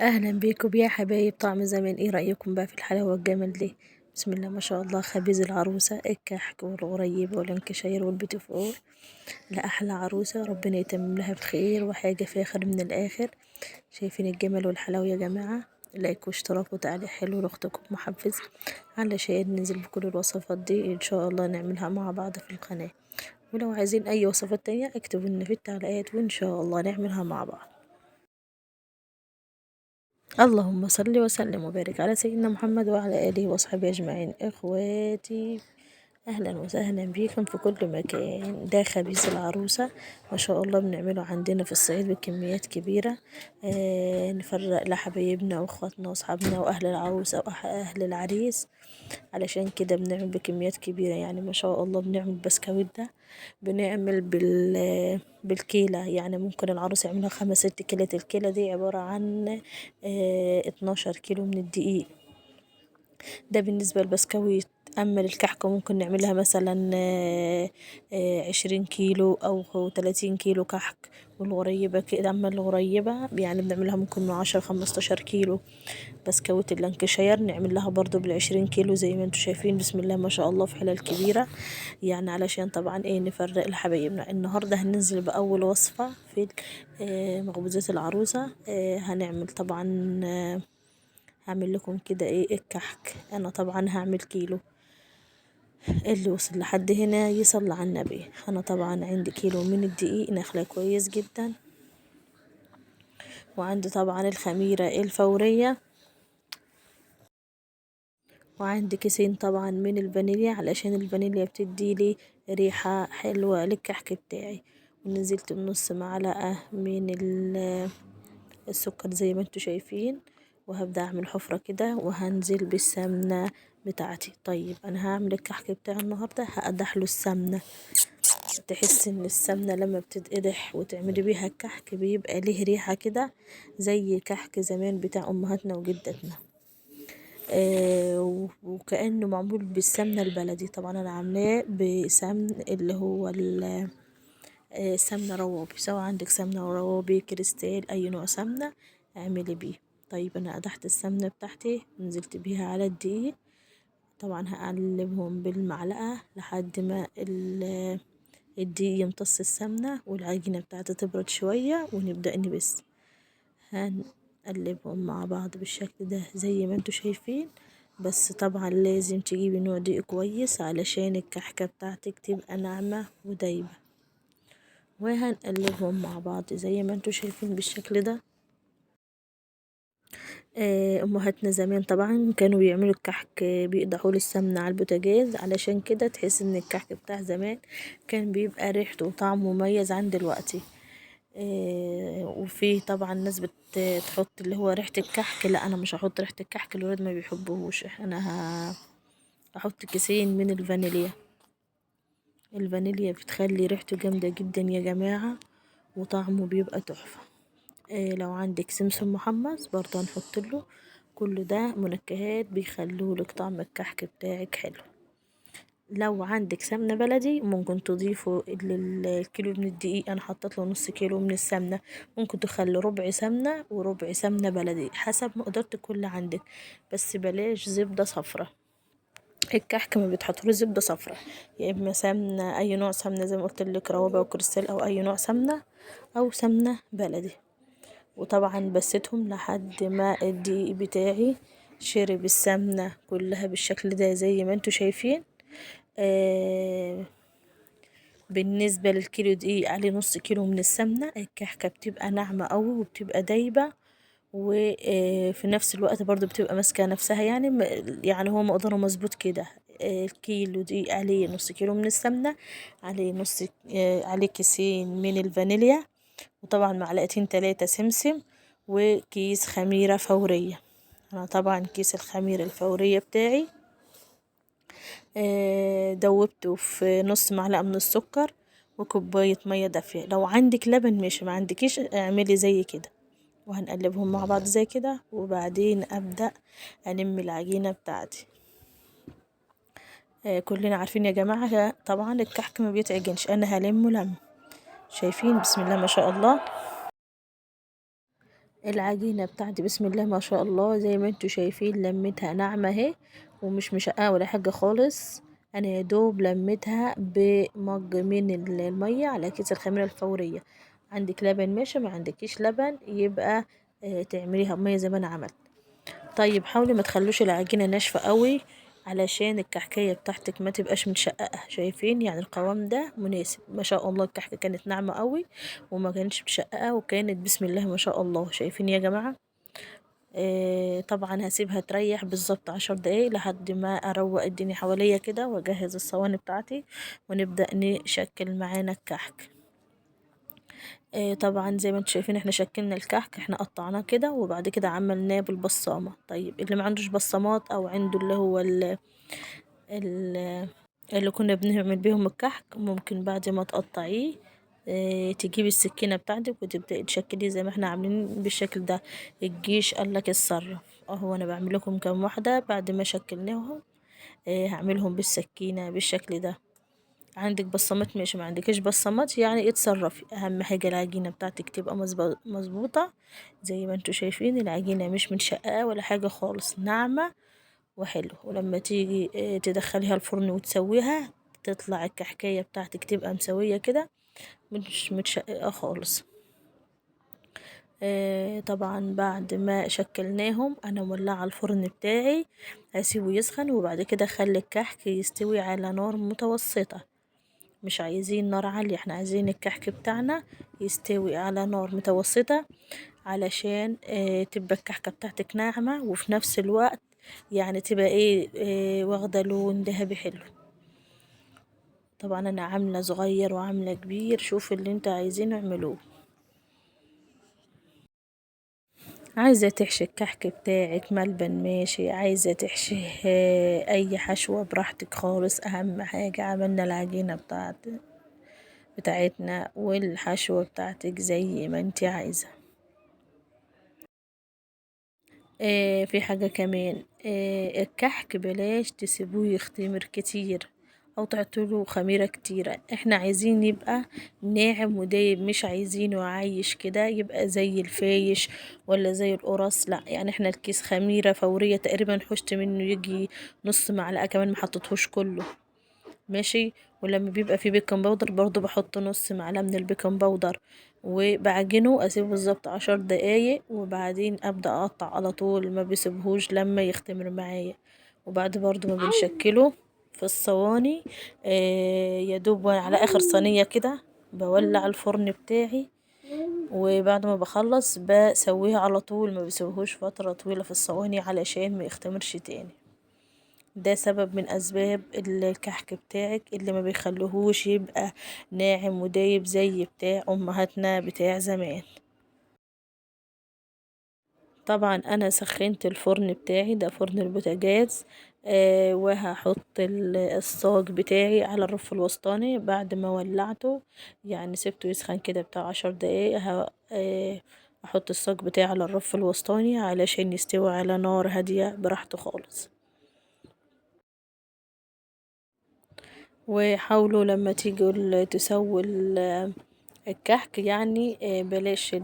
اهلا بيكم يا حبايب طعم زمان. ايه رأيكم بقى في الحلاوة والجمال دي؟ بسم الله ما شاء الله. خبيز العروسة الكحك والغريب والانكشاير والبيتي فور لأحلى عروسة، ربنا يتمم لها بخير وحاجة فاخر من الآخر. شايفين الجمال والحلاوة يا جماعة؟ لايك واشتراك وتعليق حلو لاختكم محفز علشان ننزل بكل الوصفات دي ان شاء الله نعملها مع بعض في القناة. ولو عايزين اي وصفات تانية اكتبوا لنا في التعليقات وان شاء الله نعملها مع بعض. اللهم صل وسلم وبارك على سيدنا محمد وعلى آله وصحبه أجمعين. إخواتي أهلا وسهلا بيكم في كل مكان. ده خبيز العروسة ما شاء الله بنعمله عندنا في الصعيد بكميات كبيرة. نفرق لحبايبنا وأخواتنا وأصحابنا وأهل العروسة وأهل العريس. علشان كده بنعمل بكميات كبيرة، يعني ما شاء الله بنعمل بسكويت ده بنعمل بالكيلة. يعني ممكن العروس يعملها 5 6 كيلات. الكيلة دي عبارة عن 12 كيلو من الدقيق. ده بالنسبة للبسكويت. أما الكحكة ممكن نعملها مثلا 20 كيلو أو 30 كيلو كحك. والغريبة كده، أما الغريبة يعني بنعملها ممكن من 10 15 كيلو. بسكويت اللانكشاير نعمل لها برضو ب20 كيلو زي ما انتوا شايفين. بسم الله ما شاء الله في حلال كبيرة. يعني علشان طبعا ايه نفرق لحبايبنا. النهاردة هننزل بأول وصفة في مخبوزات العروسة. هنعمل طبعا هعمل لكم كده ايه الكحك. انا طبعا هعمل كيلو. اللي وصل لحد هنا يصلي على النبي. انا طبعا عندي كيلو من الدقيق نخله كويس جدا، وعندي طبعا الخميرة الفورية، وعندي كيسين طبعا من الفانيليا علشان الفانيليا بتدي لي ريحة حلوة للكحك بتاعي. ونزلت بنص معلقة من السكر زي ما انتوا شايفين. وهبدأ اعمل حفرة كده وهنزل بالسمنة بتاعتي. طيب انا هعمل الكحك بتاعي النهاردة هقدح له السمنة. تحس ان السمنة لما بتتقدح وتعملي بيها الكحك بيبقى ليه ريحة كده زي كحك زمان بتاع امهاتنا وجدتنا. وكأنه معمول بالسمنة البلدي. طبعا انا عاملاه بسمن اللي هو سمنة روابي. سواء عندك سمنة روابي كريستال اي نوع سمنة اعملي بيه. طيب انا قدحت السمنة بتاعتي نزلت بيها على الدقيق. طبعا هقلبهم بالمعلقة لحد ما الدقيق يمتص السمنة والعجينة بتاعتي تبرد شوية ونبدأ نبس. هنقلبهم مع بعض بالشكل ده زي ما انتوا شايفين. بس طبعا لازم تجيبي نوع دقيق كويس علشان الكحكة بتاعتك تبقى ناعمة ودايبة. وهنقلبهم مع بعض زي ما انتوا شايفين بالشكل ده. امهاتنا زمان طبعا كانوا بيعملوا الكحك بيقدحوا السمنة على البوتاجاز. علشان كده تحس ان الكحك بتاع زمان كان بيبقى ريحته وطعمه مميز عن دلوقتي. وفي طبعا ناس بتحط اللي هو ريحة الكحك. لا انا مش هحط ريحة الكحك، الولاد ما بيحبوهوش. انا هحط كيسين من الفانيليا. الفانيليا بتخلي ريحته جامدة جدا يا جماعة، وطعمه بيبقى تحفة. لو عندك سمسم محمص برضه هنحط له. كل ده منكهات بيخلولك طعم الكحك بتاعك حلو. لو عندك سمنة بلدي ممكن تضيفوا الكيلو من الدقيق. انا حطيت له نص كيلو من السمنة. ممكن تخلي ربع سمنة وربع سمنة بلدي حسب مقدرة كل عندك. بس بلاش زبدة صفرة. الكحك ما بيتحطلوش زبدة صفرا. يا اما سمنة اي نوع سمنة زي ما قلت لك روابة وكريستال او اي نوع سمنة او سمنة بلدي. وطبعا بسيتهم لحد ما الدقيق بتاعي شرب السمنة كلها بالشكل ده زي ما انتوا شايفين. آه بالنسبة للكيلو دقيق عليه نص كيلو من السمنة. الكحكة بتبقى ناعمة قوي وبتبقى دايبة، وفي نفس الوقت برضو بتبقى ماسكة نفسها. يعني يعني هو مقداره مظبوط كده. الكيلو دي عليه نص كيلو من السمنة، عليه نص عليه كيسين من الفانيليا، وطبعا معلقتين 3 سمسم، وكيس خميرة فورية. أنا طبعا كيس الخميرة الفورية بتاعي دوبته في نص معلقة من السكر وكوباية مية دافية. لو عندك لبن ماشي، ما عندكيش اعملي زي كده. وهنقلبهم مع بعض زي كده وبعدين أبدأ ألم العجينة بتاعتي. كلنا عارفين يا جماعة طبعا الكحك ما بيتعجنش. أنا هلمه لم. شايفين بسم الله ما شاء الله. العجينة بتاعتي بسم الله ما شاء الله زي ما انتوا شايفين لمتها ناعمة اهي، ومش مشققة ولا حاجة خالص. انا يا دوب لمتها بمج من المية على كيس الخميرة الفورية. عندك لبن ماشي، ما عندكيش لبن يبقى تعمليها بمية زي ما انا عملت. طيب حاولي ما تخلوش العجينة ناشفة قوي علشان الكحكية بتاعتك ما تبقاش متشققة. شايفين يعني القوام ده مناسب ما شاء الله. الكحكة كانت ناعمة قوي وما كانتش متشققة وكانت بسم الله ما شاء الله. شايفين يا جماعة؟ طبعا هسيبها تريح بالظبط 10 دقايق لحد ما اروق الدنيا حواليا كده واجهز الصواني بتاعتي ونبدأ نشكل معانا الكحك. طبعا زي ما انتم شايفين احنا شكلنا الكحك، احنا قطعناه كده وبعد كده عملناه بالبصامة. طيب اللي ما عندوش بصامات او عنده اللي هو ال اللي كنا بنعمل بيهم الكحك، ممكن بعد ما تقطعيه تجيبي السكينة بتاعتك وتبدأي تشكليه زي ما احنا عاملين بالشكل ده. الجيش قالك اتصرف اهو. انا بعمل لكم كام واحدة بعد ما شكلناهم. هعملهم بالسكينة بالشكل ده. عندك بصمات ماشي، ما عندكش بصمات يعني اتصرفي. اهم حاجة العجينة بتاعتك تبقى مظبوطة. زي ما انتوا شايفين العجينة مش متشققة ولا حاجة خالص، ناعمة وحلو. ولما تيجي تدخليها الفرن وتسويها تطلع الكحكاية بتاعتك تبقى مسوية كده، مش متشققة خالص. طبعا بعد ما شكلناهم انا مولعة الفرن بتاعي، هسيبه يسخن وبعد كده اخلي الكحك يستوي على نار متوسطة. مش عايزين نار عالية، احنا عايزين الكحك بتاعنا يستوي على نار متوسطة علشان تبقى الكحكة بتاعتك ناعمة وفي نفس الوقت يعني تبقى واخدة لون ذهبي حلو. طبعا انا عاملة صغير وعاملة كبير، شوف اللي انت عايزين اعملوه. عايزة تحشي الكحك بتاعك ملبن ماشي، عايزة تحشي اي حشوة براحتك خالص. اهم حاجة عملنا العجينة بتاعتنا والحشوة بتاعتك زي ما انت عايزة. في حاجة كمان، الكحك بلاش تسيبوه يختمر كتير او تعطوله خميرة كتيرة. احنا عايزين يبقى ناعم ودايب، مش عايزينه عايش كده يبقى زي الفايش ولا زي القرص. لا يعني احنا الكيس خميرة فورية تقريبا حشت منه يجي نص معلقة كمان، ما حطيتهوش كله ماشي. ولما بيبقى فيه بيكنج باودر برضو بحط نص معلقة من البيكنج باودر وبعجنه اسيبه بالظبط 10 دقايق وبعدين ابدا اقطع على طول، ما بسيبهوش لما يختمر معايا. وبعد برضو ما بنشكله في الصواني يا دوب على اخر صينية كده بولع الفرن بتاعي، وبعد ما بخلص بسويه على طول، ما بسويهوش فترة طويلة في الصواني علشان ما يختمرش تاني. ده سبب من اسباب الكحك بتاعك اللي ما بيخلوهوش يبقى ناعم ودايب زي بتاع امهاتنا بتاع زمان. طبعا انا سخنت الفرن بتاعي، ده فرن البوتاجاز. وهحط الصاج بتاعي على الرف الوسطاني بعد ما ولعته، يعني سبته يسخن كده بتاع 10 دقايق. احط الصاج بتاعي على الرف الوسطاني علشان يستوي على نار هادية براحته خالص. وحاولوا لما تيجوا تسووا الكحك يعني بلاش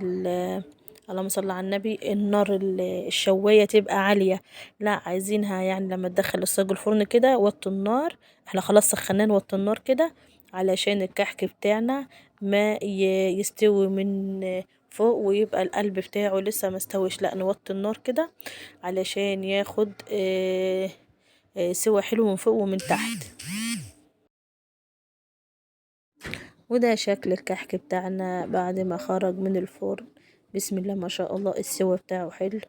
اللهم صل على النبي النار الشواية تبقى عالية. لا عايزينها يعني لما تدخل الصاج الفرن كده وطي النار. احنا خلاص سخناه نوطي النار كده علشان الكحك بتاعنا ما يستوي من فوق ويبقى القلب بتاعه لسه ما استويش. لا نوطي النار كده علشان ياخد سوا حلو من فوق ومن تحت. وده شكل الكحك بتاعنا بعد ما خرج من الفرن. بسم الله ما شاء الله السوا بتاعه حلو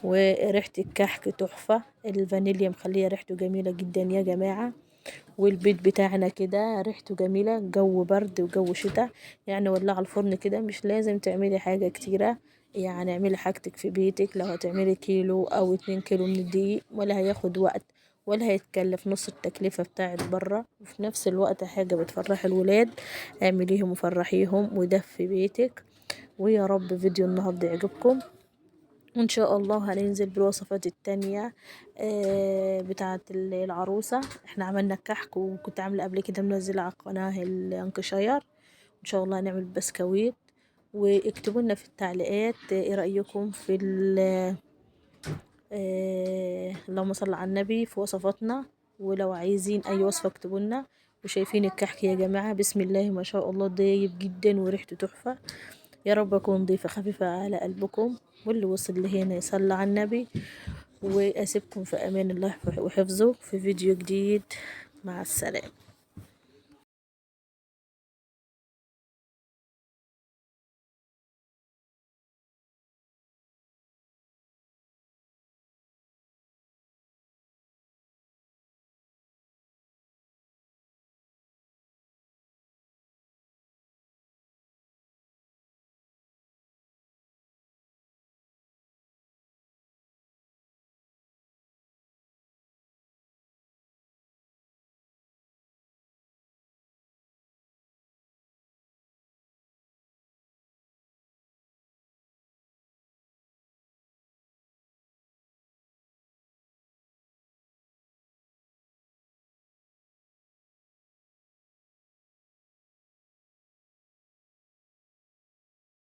وريحة الكحك تحفة. الفانيليا مخليه ريحته جميلة جدا يا جماعة. والبيت بتاعنا كده ريحته جميلة، جو برد وجو شتاء. يعني ولع الفرن كده، مش لازم تعملي حاجة كتيرة. يعني اعملي حاجتك في بيتك، لو هتعملي كيلو او 2 كيلو من الدقيق ولا هياخد وقت ولا هيتكلف نص التكلفة بتاعت برا، وفي نفس الوقت حاجة بتفرح الولاد. اعمليهم وفرحيهم ودفي بيتك. ويا رب فيديو النهاردة يعجبكم، وان شاء الله هننزل بالوصفات التانية بتاعة العروسة. احنا عملنا كحك وكنت عاملة قبل كده منزلة على قناة الانكشاير. ان شاء الله هنعمل بسكويت واكتبوا لنا في التعليقات ايه رأيكم في اللهم صل على النبي في وصفاتنا. ولو عايزين اي وصفة اكتبوا لنا. وشايفين الكحك يا جماعة، بسم الله ما شاء الله، دايب جدا وريحته تحفة. يا رب اكون ضيفة خفيفة على قلبكم، واللي وصل لهنا يصلي على النبي. واسيبكم في امان الله وحفظه في فيديو جديد. مع السلامة.